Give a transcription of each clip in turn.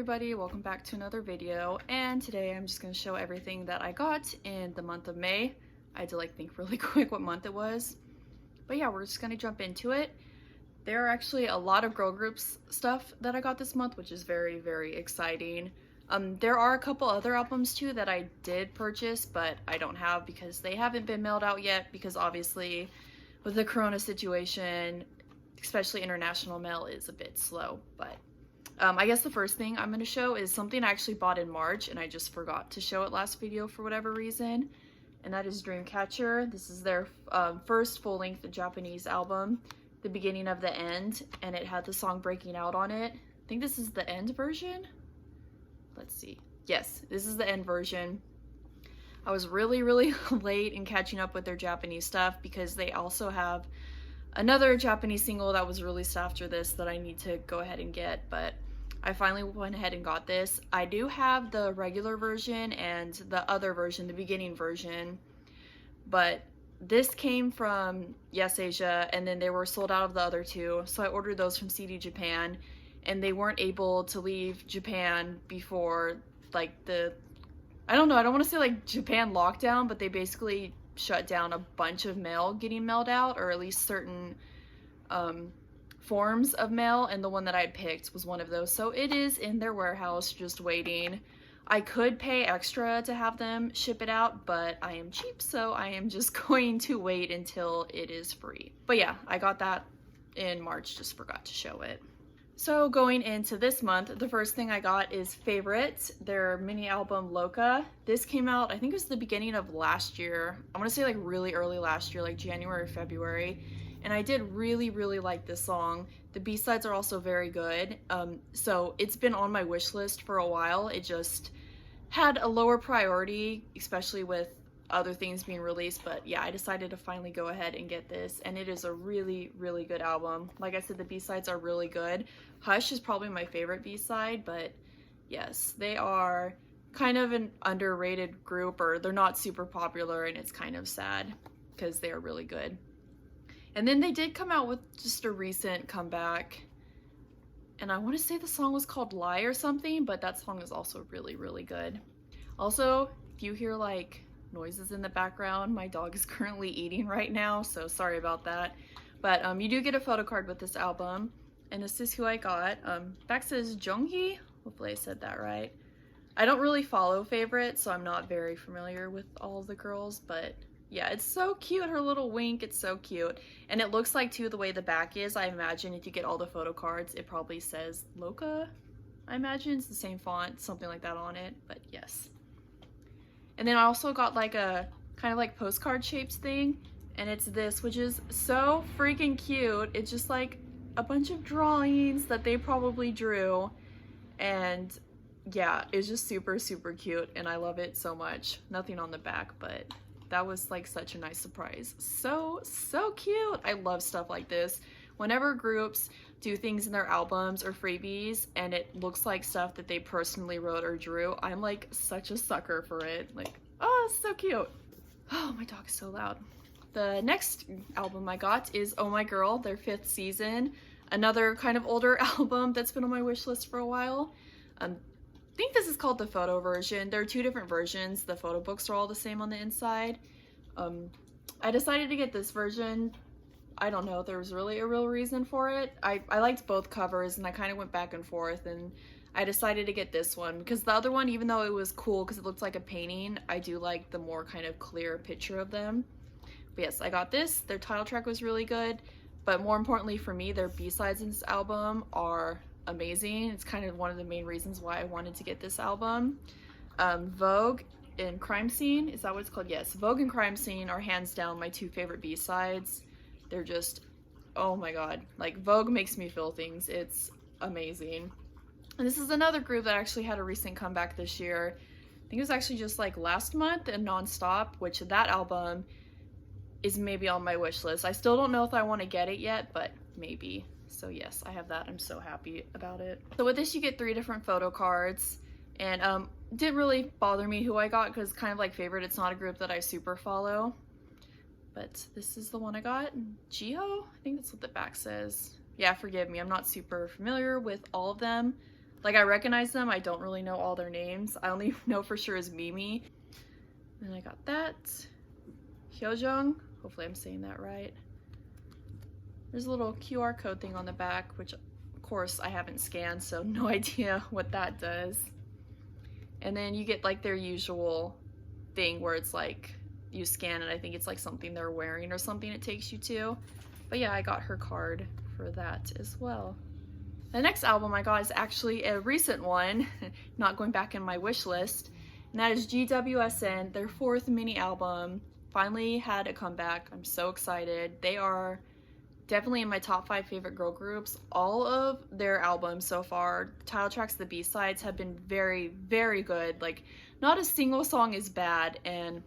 everybody, welcome back to another video, and today I'm just going to show everything that I got in the month of May. I had to think really quick what month it was, but yeah, we're just going to jump into it. There are actually a lot of girl groups stuff that I got this month, which is very, very exciting. There are a couple other albums too that I did purchase, but I don't have because they haven't been mailed out yet, because obviously with the corona situation, especially international mail is a bit slow. But I guess the first thing I'm going to show is something I actually bought in March and I just forgot to show it last video for whatever reason, and that is Dreamcatcher. This is their first full-length Japanese album, The Beginning of the End, and it had the song Breaking Out on it. I think this is the end version. Let's see. Yes, this is the end version. I was really late in catching up with their Japanese stuff because they also have another Japanese single that was released after this that I need to go ahead and get, but I finally went ahead and got this. I do have the regular version and the other version, the beginning version, but this came from Yes Asia and then they were sold out of the other two, so I ordered those from CD Japan and they weren't able to leave Japan before I don't want to say Japan lockdown, but they basically shut down a bunch of mail getting mailed out, or at least certain forms of mail, and the one that I picked was one of those. So it is in their warehouse just waiting. I could pay extra to have them ship it out, but I am cheap, so I am just going to wait until it is free. But yeah, I got that in March, just forgot to show it. So going into this month, the first thing I got is Favorite, their mini album Loca. This came out, I think it was the beginning of last year. I want to say really early last year, January or February. And I did really like this song. The B-sides are also very good. So it's been on my wish list for a while. It just had a lower priority, especially with other things being released, but yeah, I decided to finally go ahead and get this, and it is a really good album. Like I said, the B-sides are really good. Hush is probably my favorite B-side, but yes, they are kind of an underrated group, or they're not super popular, and it's kind of sad because they are really good. And then they did come out with just a recent comeback, and I want to say the song was called Lie or something, but that song is also really good. Also, if you hear noises in the background, my dog is currently eating right now, so sorry about that. But you do get a photo card with this album, and this is who I got. Back says Jonghi. Hopefully I said that right. I don't really follow Favorite, so I'm not very familiar with all of the girls, but yeah, it's so cute. Her little wink, it's so cute. And it looks like too, the way the back is, I imagine if you get all the photo cards, it probably says Loca. I imagine it's the same font, something like that on it, but yes. And then I also got a kind of postcard shaped thing, and it's this, which is so freaking cute. It's just a bunch of drawings that they probably drew, and yeah, it's just super cute, and I love it so much. Nothing on the back, but that was such a nice surprise. So cute. I love stuff like this. Whenever groups do things in their albums or freebies and it looks like stuff that they personally wrote or drew, I'm such a sucker for it. Oh, it's so cute. Oh, my dog is so loud. The next album I got is Oh My Girl, their 5th season. Another kind of older album that's been on my wish list for a while. I think this is called the photo version. There are 2 different versions. The photo books are all the same on the inside. I decided to get this version. I don't know if there was really a real reason for it. I liked both covers and I kind of went back and forth, and I decided to get this one because the other one, even though it was cool because it looked like a painting, I do like the more kind of clear picture of them. But yes, I got this. Their title track was really good, but more importantly for me, their B-sides in this album are amazing. It's kind of one of the main reasons why I wanted to get this album. Vogue and Crime Scene, is that what it's called? Yes, Vogue and Crime Scene are hands down my 2 favorite B-sides. They're just, oh my god, Vogue makes me feel things. It's amazing. And this is another group that actually had a recent comeback this year. I think it was actually just last month, and Nonstop, which that album is maybe on my wish list. I still don't know if I want to get it yet, but maybe. So yes, I have that. I'm so happy about it. So with this, you get 3 different photo cards, and didn't really bother me who I got because kind of Favorite, it's not a group that I super follow. But this is the one I got. Jiho? I think that's what the back says. Yeah, forgive me, I'm not super familiar with all of them. Like, I recognize them, I don't really know all their names. I only know for sure is Mimi. And I got that. Hyojung, hopefully I'm saying that right. There's a little QR code thing on the back, which of course I haven't scanned, so no idea what that does. And then you get like their usual thing where it's like you scan it. I think it's like something they're wearing or something it takes you to. But yeah, I got her card for that as well. The next album I got is actually a recent one, not going back in my wish list, and that is GWSN. Their 4th mini album finally had a comeback. I'm so excited. They are definitely in my top 5 favorite girl groups. All of their albums so far, title tracks, the B-sides, have been very, very good. Like, not a single song is bad, and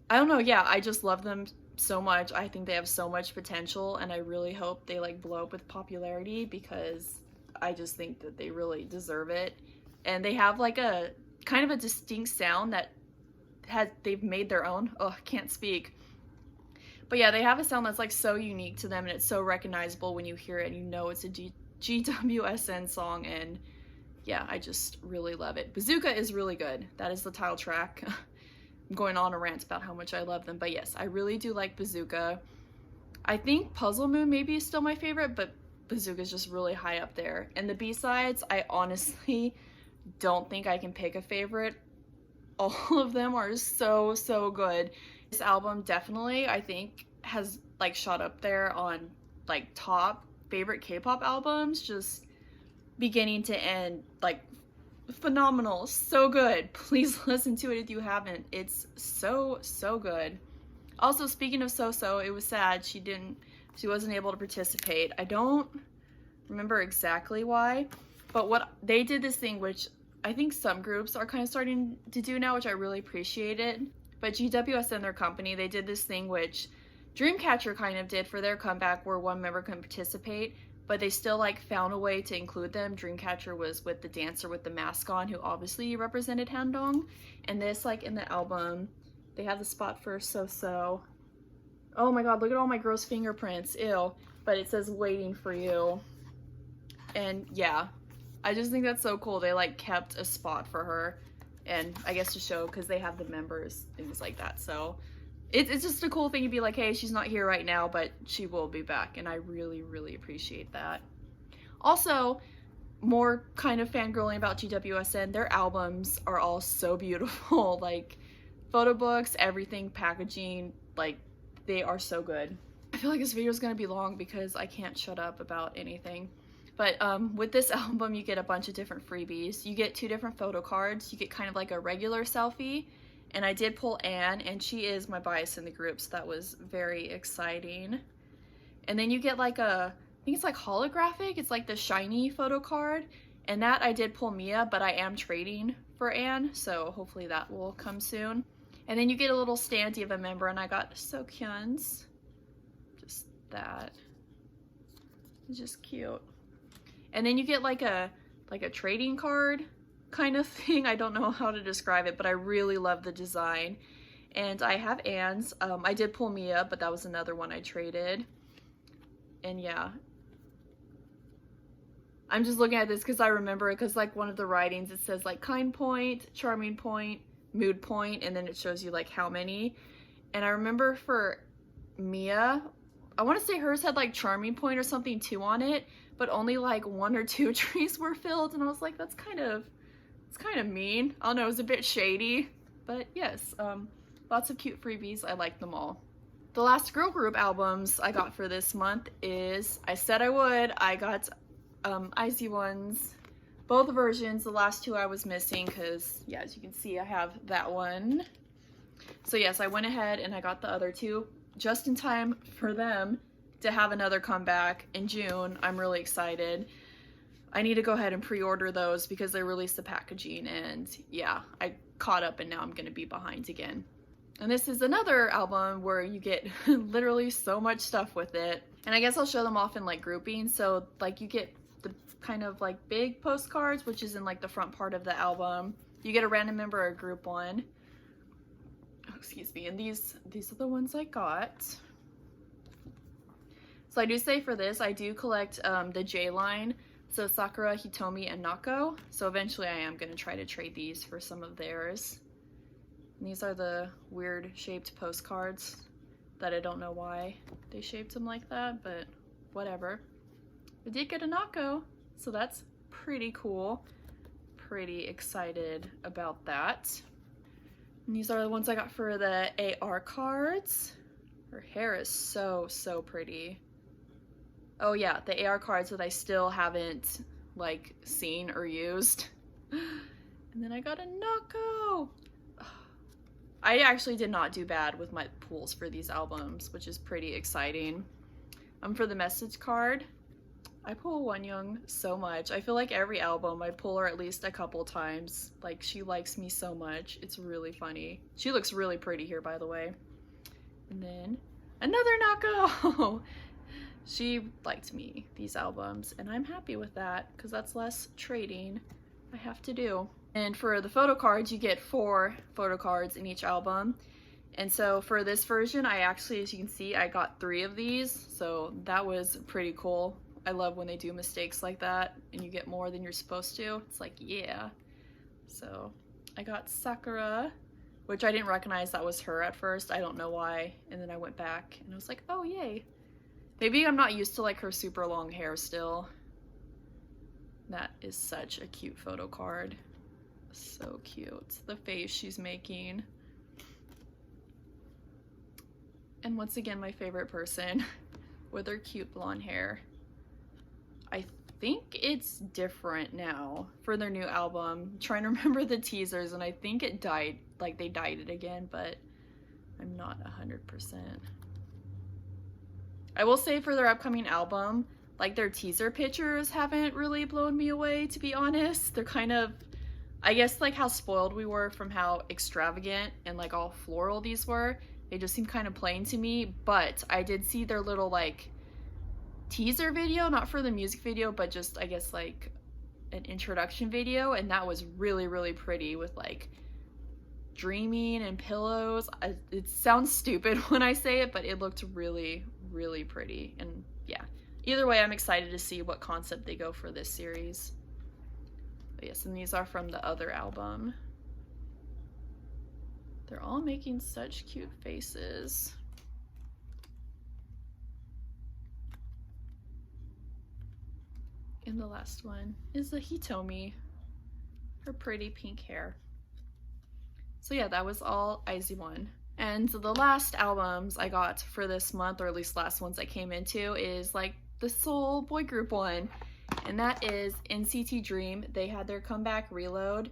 I don't know, yeah, I just love them so much. I think they have so much potential, and I really hope they like blow up with popularity because I just think that they really deserve it. And they have like a kind of a distinct sound that they've made their own. Oh, I can't speak. But yeah, they have a sound that's like so unique to them, and it's so recognizable when you hear it and you know it's a GWSN song. And yeah, I just really love it. Bazooka is really good. That is the title track. I'm going on a rant about how much I love them, but yes, I really do like Bazooka. I think Puzzle Moon maybe is still my favorite, but Bazooka is just really high up there. And the B-sides, I honestly don't think I can pick a favorite. All of them are so, so good. This album definitely, I think, has like shot up there on like top favorite K-pop albums, just beginning to end, like phenomenal, so good. Please listen to it if you haven't. It's so, so good. Also, speaking of So-So, it was sad she wasn't able to participate. I don't remember exactly why, but what they did this thing which I think some groups are kind of starting to do now, which I really appreciated. But GWSN, their company, they did this thing which Dreamcatcher kind of did for their comeback, where one member couldn't participate, but they still like found a way to include them. Dreamcatcher was with the dancer with the mask on, who obviously represented Handong. And this, like in the album, they have the spot for So-So. Oh my god, look at all my gross fingerprints, ew. But it says waiting for you. And yeah, I just think that's so cool. They like kept a spot for her, and I guess to show, because they have the members, things like that. So it's just a cool thing to be like, hey, she's not here right now, but she will be back, and I really, really appreciate that. Also, more kind of fangirling about GWSN, their albums are all so beautiful. Like, photo books, everything, packaging, like, they are so good. I feel like this video is going to be long because I can't shut up about anything. But with this album, you get a bunch of different freebies. You get 2 different photo cards. You get kind of like a regular selfie. And I did pull Anne, and she is my bias in the group, so that was very exciting. And then you get like I think it's like holographic. It's like the shiny photo card. And that I did pull Mia, but I am trading for Anne, so hopefully that will come soon. And then you get a little standee of a member, and I got Sokyun's. Just that. It's just cute. And then you get like a trading card kind of thing. I don't know how to describe it, but I really love the design. And I have Anne's. I did pull Mia, but that was another one I traded. And yeah, I'm just looking at this because I remember it, because like one of the writings, it says like kind point, charming point, mood point, and then it shows you like how many. And I remember for Mia, I want to say hers had like charming point or something too on it, but only like 1 or 2 trees were filled, and I was like, it's kind of mean. I don't know, it was a bit shady, but yes, lots of cute freebies. I like them all. The last girl group albums I got for this month is, I said I would, I got IZ*ONE's both versions. The last 2 I was missing because, yeah, as you can see, I have that one. So yes, I went ahead and I got the other 2 just in time for them to have another comeback in June. I'm really excited. I need to go ahead and pre-order those because they released the packaging, and yeah, I caught up and now I'm gonna be behind again. And this is another album where you get literally so much stuff with it. And I guess I'll show them off in like groupings. So like you get the kind of like big postcards, which is in like the front part of the album. You get a random member or group one. Oh, excuse me. And these are the ones I got. So I do say for this, I do collect the J line. So Sakura, Hitomi, and Nako. So eventually I am going to try to trade these for some of theirs. And these are the weird shaped postcards that I don't know why they shaped them like that, but whatever. I did get a Nako, so that's pretty cool. Pretty excited about that. And these are the ones I got for the AR cards. Her hair is so pretty. Oh yeah, the AR cards that I still haven't like seen or used. And then I got a Nako. I actually did not do bad with my pulls for these albums, which is pretty exciting. For the message card, I pull Wonyoung so much. I feel like every album I pull her at least a couple times. Like, she likes me so much. It's really funny. She looks really pretty here, by the way. And then another Nako. She liked me these albums, and I'm happy with that because that's less trading I have to do. And for the photo cards, you get 4 photo cards in each album. And so for this version, I actually, as you can see, I got 3 of these. So that was pretty cool. I love when they do mistakes like that and you get more than you're supposed to. It's like, yeah. So I got Sakura, which I didn't recognize that was her at first. I don't know why. And then I went back and I was like, oh, yay. Maybe I'm not used to like her super long hair still. That is such a cute photo card. So cute. The face she's making. And once again, my favorite person with her cute blonde hair. I think it's different now for their new album. I'm trying to remember the teasers, and I think it died, like they dyed it again, but I'm not 100%. I will say for their upcoming album, like their teaser pictures haven't really blown me away, to be honest. They're kind of, I guess like how spoiled we were from how extravagant and like all floral these were. They just seem kind of plain to me, but I did see their little like teaser video, not for the music video, but just I guess like an introduction video, and that was really pretty with like dreaming and pillows. It sounds stupid when I say it, but it looked really pretty. And yeah, either way, I'm excited to see what concept they go for this series. But yes, and these are from the other album. They're all making such cute faces. And the last one is the Hitomi, her pretty pink hair. So yeah, that was all IZ*ONE. And the last albums I got for this month, or at least last ones I came into, is like the Seoul boy group one, and that is NCT Dream. They had their comeback Reload.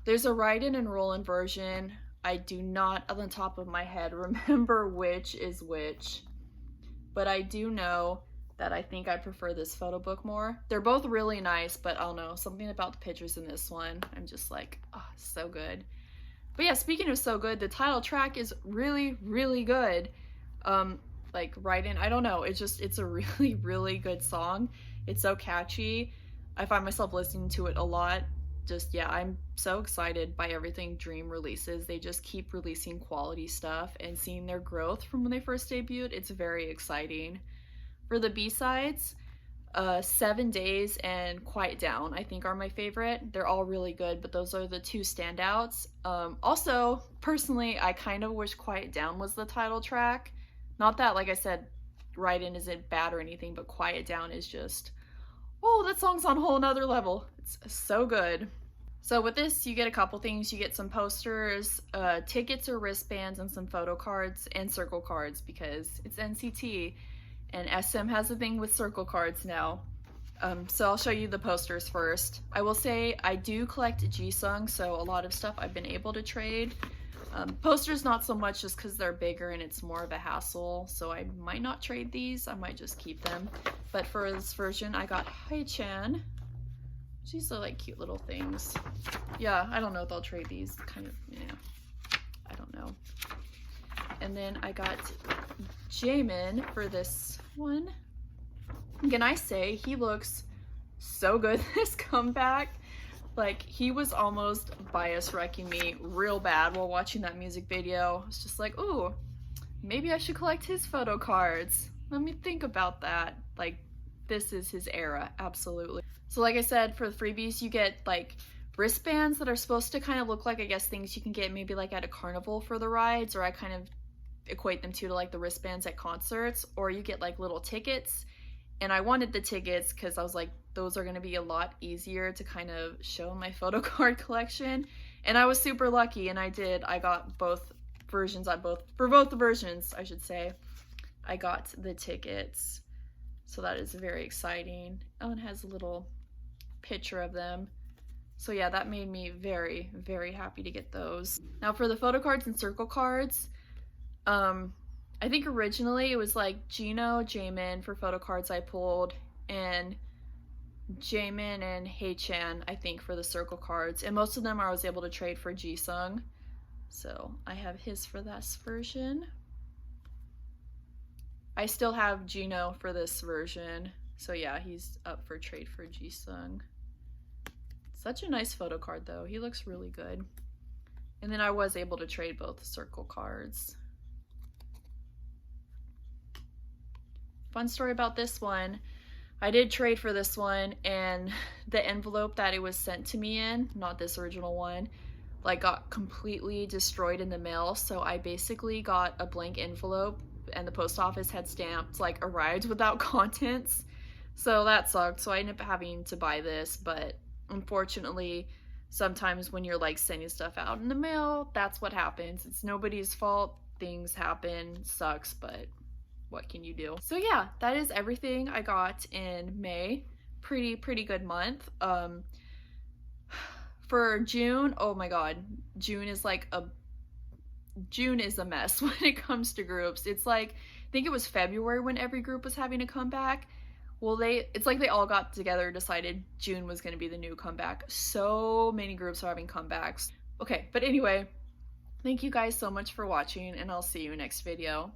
There's a write-in and roll-in version. I do not, on the top of my head, remember which is which, but I do know that I think I prefer this photo book more. They're both really nice, but I don't know, something about the pictures in this one, I'm just like, oh, so good. But yeah, speaking of so good, the title track is really good. Like write-in, I don't know, it's a really good song. It's so catchy. I find myself listening to it a lot. Just, yeah, I'm so excited by everything Dream releases. They just keep releasing quality stuff, and seeing their growth from when they first debuted, it's very exciting. For the B-sides, 7 Days and Quiet Down, I think, are my favorite. They're all really good, but those are the 2 standouts. Also, personally, I kind of wish Quiet Down was the title track. Not that, like I said, Write-In isn't bad or anything, but Quiet Down is just, oh, that song's on a whole nother level. It's so good. So with this, you get a couple things. You get some posters, tickets or wristbands, and some photo cards and circle cards because it's NCT. And SM has a thing with circle cards now. So I'll show you the posters first. I will say I do collect Jisung, so a lot of stuff I've been able to trade. Posters not so much, just because they're bigger and it's more of a hassle, so I might not trade these. I might just keep them. But for this version, I got Haechan. These are like cute little things. Yeah, I don't know if I'll trade these. Kind of, yeah, I don't know. And then I got Jaemin for this one. Can I say he looks so good this comeback? Like, he was almost bias wrecking me real bad while watching that music video. I was just like, ooh, maybe I should collect his photo cards. Let me think about that. Like, This is his era, absolutely. So like I said, for the freebies, you get like wristbands that are supposed to kind of look like, I guess, things you can get maybe like at a carnival for the rides, or I kind of equate them to like the wristbands at concerts, or you get like little tickets. And I wanted the tickets because I was like, those are going to be a lot easier to kind of show my photo card collection. And I was super lucky, and I did. I got both versions for both the versions, I should say. I got the tickets. So that is very exciting. Oh, and it has a little picture of them. So yeah, that made me very, very happy to get those. Now for the photo cards and circle cards, I think originally it was like Gino, Jaemin for photo cards I pulled, and Jaemin and Haechan, I think, for the circle cards. And most of them I was able to trade for Jisung. So I have his for this version. I still have Gino for this version. So yeah, he's up for trade for Jisung. Such a nice photo card though. He looks really good. And then I was able to trade both circle cards. Fun story about this one. I did trade for this one, and the envelope that it was sent to me in, not this original one, like got completely destroyed in the mail. So I basically got a blank envelope, and the post office had stamped like arrived without contents. So that sucked. So I ended up having to buy this, but unfortunately, sometimes when you're like sending stuff out in the mail, that's what happens. It's nobody's fault. Things happen. Sucks, but what can you do? So yeah, that is everything I got in May. Pretty good month. For June, oh my god, June is a mess when it comes to groups. It's like, I think it was February when every group was having a comeback. Well, it's like they all got together, decided June was going to be the new comeback. So many groups are having comebacks. Okay, but anyway, thank you guys so much for watching, and I'll see you next video.